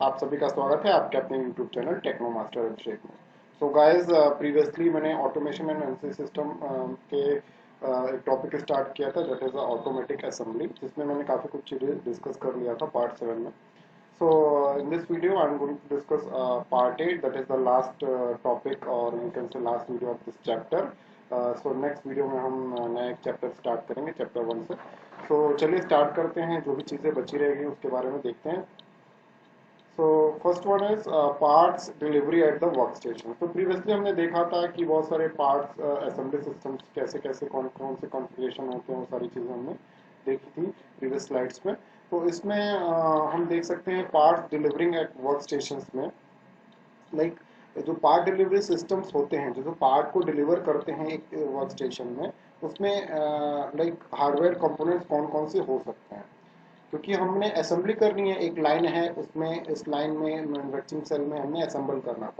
आप सभी का स्वागत है आपके अपने YouTube चैनल टेक्नो मास्टर अभिषेक में। सो गाइस, प्रीवियसली मैंने ऑटोमेशन एंड एनालिसिस सिस्टम के एक टॉपिक स्टार्ट किया था, दैट इज ऑटोमेटिक असेंबली, जिसमें मैंने काफ़ी कुछ चीज़ें डिस्कस कर लिया था पार्ट 7 में। So in this video I am going to discuss part 8, that is the last topic और you can say last video of this chapter. So next video में हम नया एक चैप्टर स्टार्ट करेंगे, चैप्टर 1 से। सो चलिए स्टार्ट करते हैं, जो भी चीज़ें बची रहेगी उसके बारे में देखते हैं। So first one is parts delivery at the work station. तो प्रीवियसली हमने देखा था कि बहुत सारे पार्ट्स असेंबली सिस्टम्स कैसे कैसे कौन कौन से कॉन्फ़िगरेशन होते हैं, वो सारी चीज़ें हमने देखी थी प्रीवियस स्लाइड्स में। तो इसमें हम देख सकते हैं parts delivering at work station में, लाइक जो पार्ट डिलीवरी सिस्टम्स होते हैं, जो पार्ट को डिलीवर करते हैं एक वर्क स्टेशन में, उसमें लाइक हार्डवेयर कंपोनेंट्स कौन कौन से हो सकते हैं। क्योंकि हमने असेंबली करनी है, एक लाइन है उसमें, इस लाइन में मैन्युफैक्चरिंग सेल में हमने असेंबल करना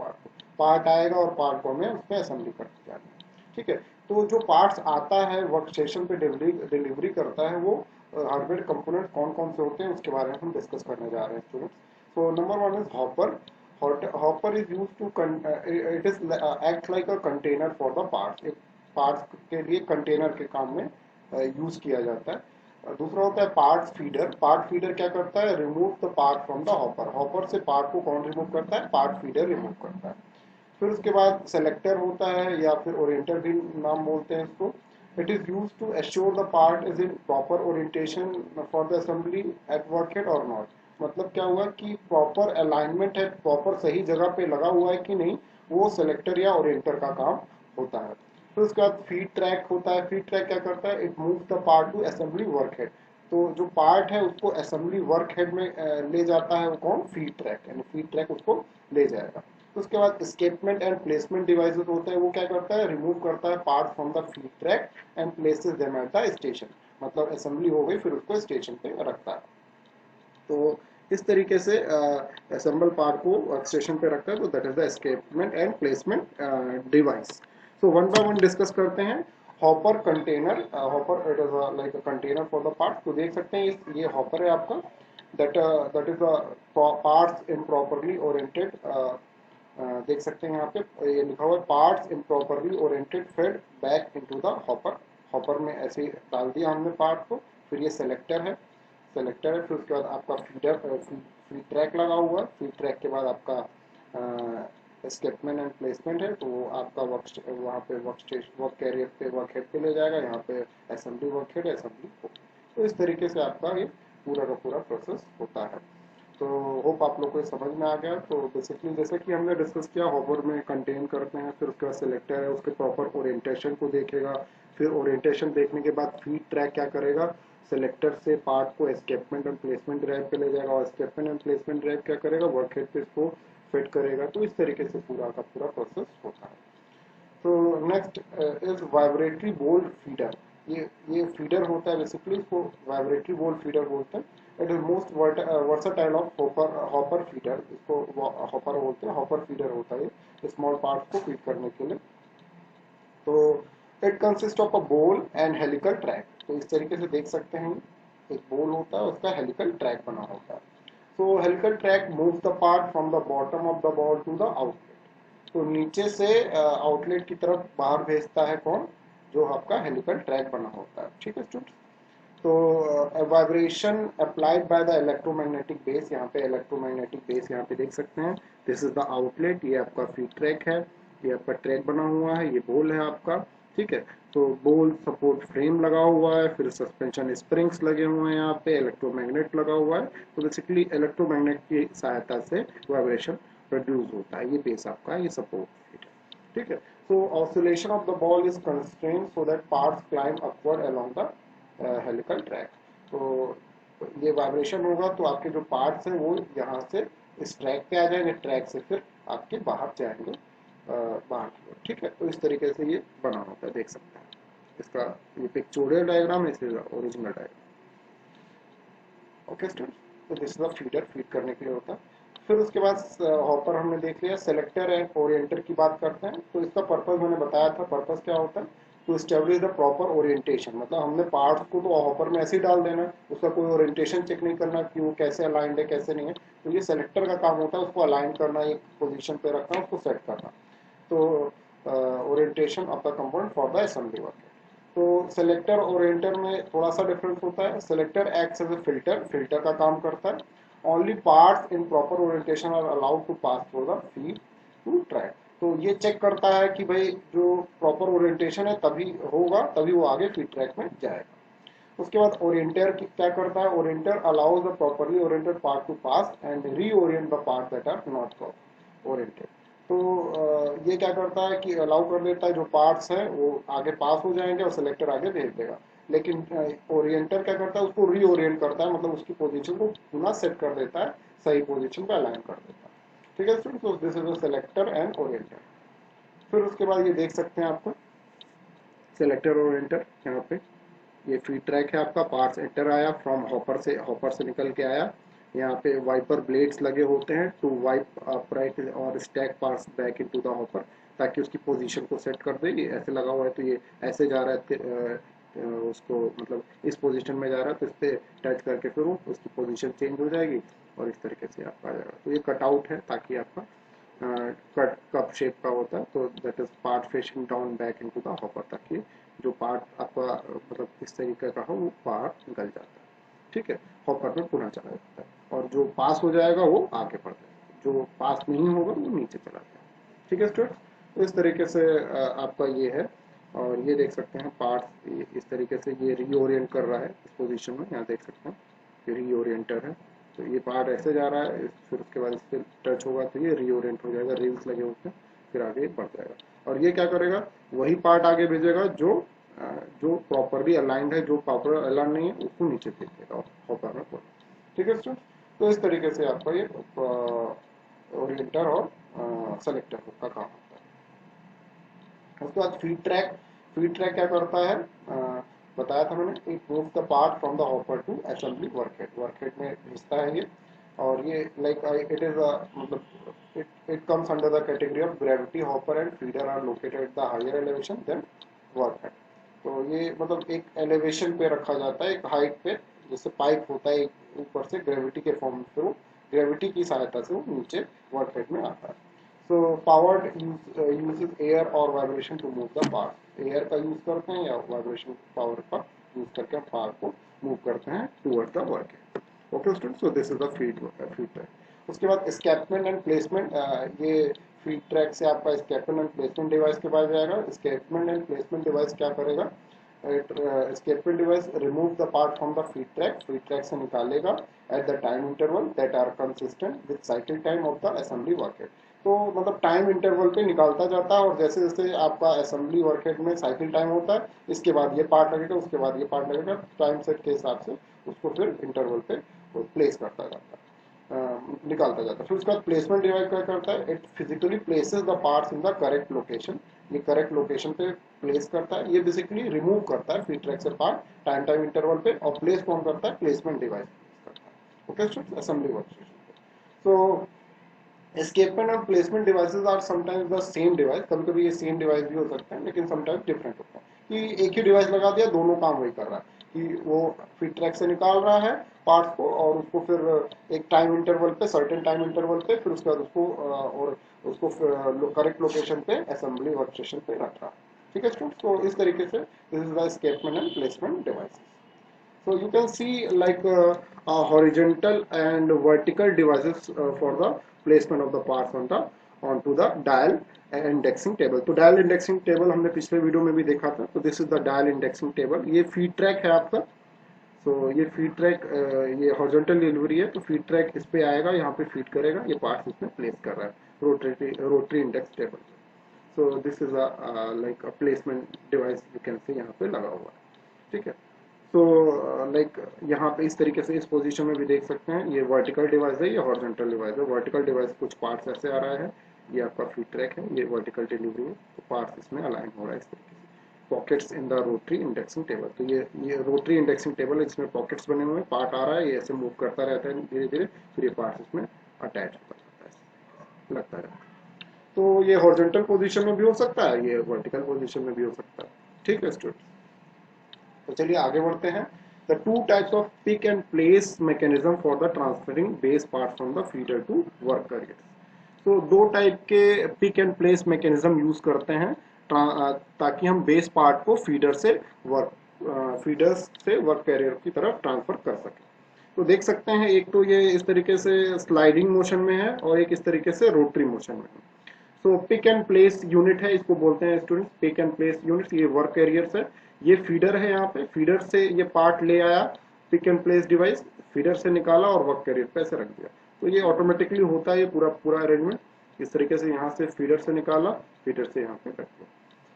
पार्ट आएगा और पार्ट को हमें उसमें असेंबली करके जानी है। ठीक है, तो जो पार्ट्स आता है वर्क स्टेशन पे डिलीवरी करता है, वो हार्डवेयर कंपोनेंट कौन कौन से होते हैं उसके बारे में हम डिस्कस करने जा रहे हैं students. So number one is hopper. Hopper is use to it is act like a container for the parts. एक पार्ट्स के लिए कंटेनर के काम में यूज किया जाता है। दूसरा होता है पार्ट फीडर। पार्ट फीडर क्या करता है, remove the part from the hopper. Hopper से पार्ट को कौन रिमूव करता है, पार्ट फीडर रिमूव करता है। फिर उसके बाद सेलेक्टर होता है, या फिर ओरिएंटर भी नाम बोलते हैं इसको। It is use to assure the part is in proper orientation for the assembly at work head or not. मतलब क्या हुआ कि प्रॉपर अलाइनमेंट है, प्रॉपर सही जगह पे लगा हुआ है कि नहीं, वो सेलेक्टर या ओरिएंटर का काम होता है। फिर उसके बाद फीड ट्रैक होता है। फीड ट्रैक क्या करता है, it move the part two assembly work head. तो जो पार्ट है उसको असेंबली वर्क हेड में ले जाता है, वो कौन, फीड ट्रैक, यानी फीड ट्रैक उसको ले जाएगा। तो उसके बाद एस्केपमेंट एंड प्लेसमेंट डिवाइसेस होते हैं, वो क्या करता है, रिमूव करता है part from the feed track and places them at the station. मतलब असेंबली हो गई, फिर उसको स्टेशन पे रखता है। तो इस तरीके से असेंबल पार्ट को वर्क स्टेशन पे रखता है। तो that is the escapement and placement device. So one by one discuss करते हैं। Hopper container. Hopper it is like a container for the part. तो देख सकते हैं ये हॉपर है आपका, that is the parts improperly oriented. देख सकते हैं यहाँ पे ये लिखा हुआ है, parts improperly oriented fed back into the hopper. Hopper में ऐसे डाल दिया हमने पार्ट को। फिर ये सेलेक्टर है, सेलेक्टर है। फिर उसके बाद आपका फीडर, फीड ट्रैक लगा हुआ है। फीड ट्रैक के बाद आपका एस्केपमेंट एंड प्लेसमेंट है। तो वो आपका वहाँ पे वर्क कैरियर पे, वर्क हेड पे ले जाएगा। यहाँ पे असेंबली वर्क हेड, असेंबली हो। तो इस तरीके से आपका ये पूरा का पूरा प्रोसेस होता है। तो होप आप लोग को ये समझ में आ गया। तो बेसिकली जैसे कि हमने डिस्कस किया, हॉपर में कंटेन करते हैं, फिर उसके बाद सिलेक्टर है, उसके प्रॉपर ओरिएंटेशन को देखेगा। फिर ओरिएंटेशन देखने के बाद फीड ट्रैक क्या करेगा, सेलेक्टर से पार्ट को एस्केपमेंट एंड प्लेसमेंट ड्राइव पे ले जाएगा, और एस्केपमेंट एंड प्लेसमेंट ड्राइव क्या करेगा, वर्क हेड पे इसको फिट करेगा। तो इस तरीके से पूरा का पूरा प्रोसेस होता है। तो next is vibratory bolt feeder. ये फीडर होता है, बेसिकली इसको वाइब्रेटरी बोल्ट फीडर बोलते हैं। It is most versatile of hopper feeder. इसको हॉपर बोलते हैं, हॉपर फीडर होता है स्मॉल पार्ट्स को फीड करने के लिए। तो इट कंसिस्ट ऑफ अ बोल एंड हेलिकल ट्रैक। तो इस तरीके से देख सकते हैं, एक बोल होता है, उसका हेलिकल ट्रैक बना होता है। तो helical track move the part from the bottom of the bowl to the outlet. तो नीचे से आउटलेट की तरफ बाहर भेजता है कौन, जो आपका हेलिकल ट्रैक बना होता है। ठीक है स्टूडेंट्स। तो vibration applied by the electromagnetic base. यहाँ पे इलेक्ट्रोमैग्नेटिक बेस यहाँ पे देख सकते हैं। दिस इज द आउटलेट, ये आपका फीड ट्रैक है, ये आपका ट्रैक बना हुआ है, ये बोल है आपका। ठीक है, तो बोल सपोर्ट फ्रेम लगा हुआ है, फिर सस्पेंशन स्प्रिंग्स लगे हुए हैं, यहाँ पे इलेक्ट्रोमैग्नेट लगा हुआ है। तो बेसिकली इलेक्ट्रोमैग्नेट की सहायता से वाइब्रेशन प्रोड्यूस होता है। ये बेस आपका, ये सपोर्ट। ठीक है, so oscillation of the ball is constrained so that parts climb upward along the helical track. तो ये वाइब्रेशन होगा तो आपके जो पार्ट्स हैं वो यहाँ से इस ट्रैक पे आ जाएंगे, ट्रैक से फिर आपके बाहर जाएंगे, बाहर की ओर। ठीक है, तो इस तरीके से ये बना होता है, देख सकते हैं इसका। ये पिक्चोरियल डायग्राम है, ओरिजिनल डायग्राम। ओके स्टूडेंट, तो this is the feeder, feed करने के लिए होता है। फिर उसके बाद हॉपर हमने देख लिया। सेलेक्टर एंड ओरिएंटर की बात करते हैं। तो इसका पर्पस मैंने बताया था, पर्पस क्या होता है, to establish the proper orientation, मतलब हमने पार्ट्स को तो हॉपर में ऐसे ही डाल देना, उसका कोई ओरिएंटेशन चेक नहीं करना कि वो कैसे अलाइंड है कैसे नहीं है। तो ये सेलेक्टर का काम होता है उसको अलाइन करना, एक पोजीशन पे रखना, उसको सेट करना। तो orientation of the component for the assembly work. तो सेलेक्टर ओरिएंटर में थोड़ा सा डिफरेंस होता है। Selector acts as a filter, filter का काम करता है। Only parts in proper orientation are allowed to pass through the feed to track. तो ये चेक करता है कि भाई जो प्रॉपर ओरिएंटेशन है तभी होगा, तभी वो आगे फीड ट्रैक में जाएगा। उसके बाद ओरिएंटर क्या करता है, orienter allows the properly oriented part to pass and reorient the part that are not oriented. तो ये क्या करता है कि अलाउ कर देता है जो पार्ट्स हैं वो आगे पास हो जाएंगे और सिलेक्टर आगे भेज देगा। लेकिन ओरिएंटर क्या करता है, उसको रीओरिएंट करता है, मतलब उसकी पोजीशन को पुनः सेट कर देता है, सही पोजीशन पे अलाइन कर देता है। ठीक है स्टूडेंट, तो this is a selector and orienter. फिर उसके बाद ये देख सकते हैं आपको सेलेक्टर ओरिएंटर, यहाँ पे ये फीड ट्रैक है आपका, पार्ट्स एंटर आया फ्रॉम हॉपर से निकल के आया। यहाँ पे वाइपर ब्लेड्स लगे होते हैं टू वाइप अपराइट और stack parts back into the hopper, ताकि उसकी पोजीशन को सेट कर दे। ये ऐसे लगा हुआ है तो ये ऐसे जा रहा है, उसको मतलब इस पोजीशन में जा रहा है तो इस पर टच करके फिर वो उसकी पोजीशन चेंज हो जाएगी और इस तरीके से आपका आ जाएगा। तो ये कटआउट है ताकि आपका कट कप शेप का होता है, तो that is part facing down back into the hopper, ताकि जो पार्ट आपका मतलब इस तरीके का हो वो पार्ट निकल जाता है। ठीक है, हॉपर में पुनः चला जाता है और जो पास हो जाएगा वो आगे बढ़ जाएगा, जो पास नहीं होगा वो नीचे चला जाएगा। ठीक है स्टूडेंट, तो इस तरीके से आपका ये है। और ये देख सकते हैं पार्ट इस तरीके से ये रीओरिएंट कर रहा है इस पोजीशन में, यहाँ देख सकते हैं ये रीओरिएंटर है। तो ये पार्ट ऐसे जा रहा है, फिर उसके बाद इस पर टच होगा तो ये रीओरिएंट हो जाएगा, रिंग्स लगे होते हैं, फिर आगे बढ़ जाएगा। और ये क्या करेगा, वही पार्ट आगे भेजेगा जो जो प्रॉपरली अलाइंड है, जो प्रॉपर अलाइन नहीं है उसको नीचे भेज देगा हॉपर में। ठीक है स्टूडेंट, तो इस तरीके से आपका ये ओरिएंटर और सेलेक्टर का काम होता है। उसके बाद फीड ट्रैक, फीड ट्रैक क्या करता है, बताया था मैंने, it move the part from the hopper to assembly workhead, workhead में भेजता है ये। और ये लाइक इट इज मतलब it comes under the category of gravity hopper and feeder are located at the higher elevation than workhead। तो ये मतलब एक एलिवेशन पे रखा जाता है, एक हाइट पे, जैसे पाइप होता है एक ऊपर से ग्रेविटी के फॉर्म में, फिर वो ग्रेविटी की सहायता से वो नीचे वर्कहेड में आता है। सो पावर्ड यूजेस एयर और vibration to move the part, air का यूज करते हैं या वाइब्रेशन पावर का यूज करके हम पार्ट को मूव करते हैं toward the वर्कहेड। Okay student, so this is the feed track. उसके बाद एस्केपमेंट एंड प्लेसमेंट, ये फीड ट्रैक से आपका एस्केपमेंट एंड प्लेसमेंट डिवाइस के पास जाएगा। एस्केपमेंट एंड प्लेसमेंट डिवाइस क्या करेगा, escapement device remove the part from the feed track से निकालेगा at the time interval that are consistent with cycle time of the assembly workhead. तो मतलब time interval पे निकालता जाता है, और जैसे जैसे आपका असेंबली वर्कहेड में साइकिल टाइम होता है, इसके बाद ये पार्ट लगेगा, उसके बाद ये पार्ट लगेगा, टाइम सेट के हिसाब से उसको फिर इंटरवल पे प्लेस करता जाता है, निकालता जाता है। फिर उसके बाद प्लेसमेंट डिवाइस क्या करता है, it physically places the parts in the correct location, ये करेक्ट लोकेशन पे प्लेस करता है। ये बेसिकली रिमूव करता है फीड ट्रैक से पार्ट टाइम इंटरवल पे, और प्लेस कौन करता है, प्लेसमेंट डिवाइस करता है। ओके स्टूडेंट्स, असेंबली वर्कस्टेशन पे। सो एस्केपमेंट और placement devices are sometimes the same device, कभी कभी ये सेम डिवाइस भी हो सकते हैं, लेकिन समटाइम्स डिफरेंट होता है कि एक ही डिवाइस लगा दिया, दोनों काम वही कर रहा है कि वो फीड ट्रैक से निकाल रहा है पार्ट्स को और उसको फिर एक टाइम इंटरवल पे, सर्टेन टाइम इंटरवल पे, फिर उसके बाद उसको और उसको करेक्ट लोकेशन पे असेंबली वर्कस्टेशन पे रख रहा है। ठीक है स्टूडेंट्स, तो इस तरीके से this is the escapement and placement devices. So you can see like horizontal and vertical devices for the placement of the parts on the onto the dial indexing table। तो dial indexing table हमने पिछले video में भी देखा था। तो this is the dial indexing table। ये feed track है आपका। तो ये feed track ये horizontal delivery है, तो feed track इस पे आएगा, यहाँ पे feed करेगा, ये parts इसमें place कर रहा है rotary index table। So this is a like a placement device you can see यहाँ पे लगा हुआ है। ठीक है, तो लाइक यहाँ पे इस तरीके से इस पोजीशन में भी देख सकते हैं, ये वर्टिकल डिवाइस है, ये हॉरिजॉन्टल डिवाइस है। वर्टिकल डिवाइस कुछ पार्ट्स ऐसे आ रहा है, ये आपका फीड ट्रैक है, ये वर्टिकल डिलीवरी है, तो पार्ट्स इसमें अलाइन हो रहा है इस तरीके से। Pockets in the rotary indexing table, तो ये रोटरी इंडेक्सिंग टेबल है, इसमें पॉकेट्स बने हुए हैं, पार्ट आ रहा है, ये ऐसे मूव करता रहता है धीरे धीरे, फिर ये पार्ट इसमें अटैच होता रहता है, लगता रहता है। तो ये हॉरिजॉन्टल पोजीशन में भी हो सकता है, ये वर्टिकल पोजीशन में भी हो सकता है। ठीक है स्टूडेंट, तो चलिए आगे बढ़ते हैं। The two types of pick and place mechanism for the transferring base part from the feeder to work carrier. तो दो टाइप के pick and place mechanism use करते हैं ताकि हम बेस पार्ट को फीडर्स से वर्क कैरियर की तरफ ट्रांसफर कर सकें। तो देख सकते हैं एक तो ये इस तरीके से स्लाइडिंग मोशन में है और एक इस तरीके से रोटरी मोशन में है। So pick and place unit है, इसको बोलते हैं student pick and place unit. ये वर्क कैरियर्स है, ये फीडर है, यहाँ पे फीडर से ये पार्ट ले आया pick and place device, feeder से निकाला और वर्क कैरियर पे ऐसे रख दिया। तो ये ऑटोमेटिकली होता है ये पूरा पूरा अरेंजमेंट। इस तरीके से यहाँ से फीडर से निकाला, फीडर से यहाँ पे रख दिया।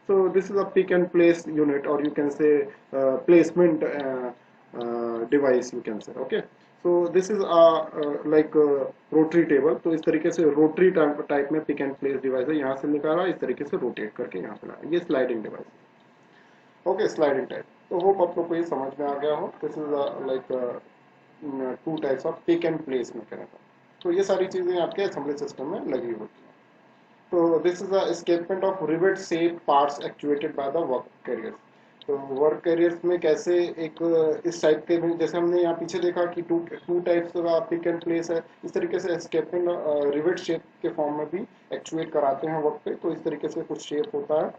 So this is a pick and place unit, or you can say placement device, you can say. Okay, so this is like a rotary table। तो इस तरीके से रोटरी टाइप में पिक एंड प्लेस डिवाइस है, यहाँ से निकाला इस तरीके से रोटेट करके यहाँ पे लाया, ये स्लाइडिंग डिवाइस है। Okay, sliding type. तो होप आप लोग को ये समझ में आ गया हो। This is like two types of pick and place mechanism. तो ये सारी चीजें आपके असेंबली सिस्टम में लगी होती हैं। तो this is escapement of rivet shape parts actuated by the work carriers. तो वर्क कैरियर्स में कैसे एक इस टाइप के में, जैसे हमने यहाँ पीछे देखा कि टू टाइप्स का पिक एंड प्लेस है, इस तरीके से एस्केपमेंट रिवेट शेप के फॉर्म में भी एक्चुएट कराते हैं वर्क पे। तो इस तरीके से कुछ शेप होता है,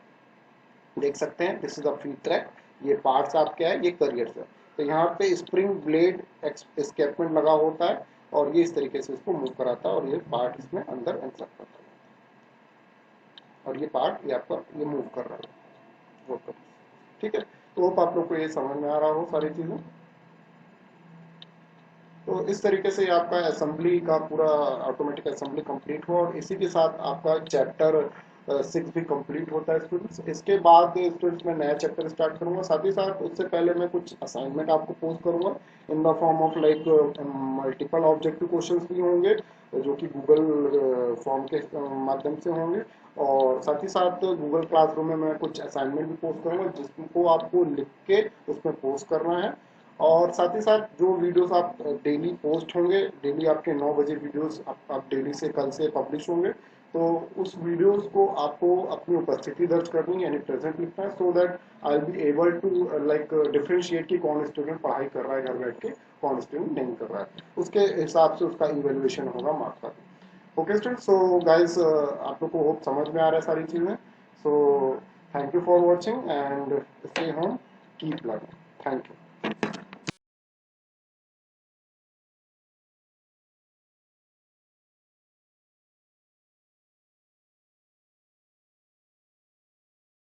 देख सकते हैं। This is a feed track, ये पार्ट्स आपके है, ये कैरियर्स है। तो यहाँ पे स्प्रिंग ब्लेड एस्केपमेंट लगा होता है और ये इस तरीके से इसको मूव कराता है और ये पार्ट इसमें अंदर इंसर्ट करता है और ये पार्ट ये आपका ये मूव कर रहा है वर्क। ठीक है, तो होप आप लोग को ये समझ में आ रहा हो सारी चीजें। तो इस तरीके से आपका असेंबली का पूरा ऑटोमेटिक असेंबली कंप्लीट हुआ और इसी के साथ आपका चैप्टर 6 भी कंप्लीट होता है स्टूडेंट्स। इसके बाद स्टूडेंट्स मैं नया चैप्टर स्टार्ट करूंगा, साथ ही साथ उससे पहले मैं कुछ असाइनमेंट आपको पोस्ट करूंगा in the form of like multiple objective questions भी होंगे जो कि गूगल फॉर्म के माध्यम से होंगे। और साथ ही साथ गूगल क्लासरूम में मैं कुछ असाइनमेंट भी पोस्ट करूंगा जिसको आपको लिख के उसमें पोस्ट करना है। और साथ ही साथ जो वीडियोस आप डेली पोस्ट होंगे, डेली आपके 9 बजे वीडियोस आप डेली से कल से पब्लिश होंगे, तो उस वीडियोस को आपको अपनी उपस्थिति दर्ज करनी है यानी प्रेजेंट लिखना है, so that I will be able to like differentiate कि कौन स्टूडेंट पढ़ाई कर रहा है घर बैठ के, कौन स्टूडेंट नहीं कर रहा है, उसके हिसाब से उसका इवेल्युएशन होगा मार्क्स का। ओके स्टूडेंट, सो गाइस आप लोग को होप समझ में आ रहा है सारी चीजें। So thank you for watching and stay home, keep learning. Thank you.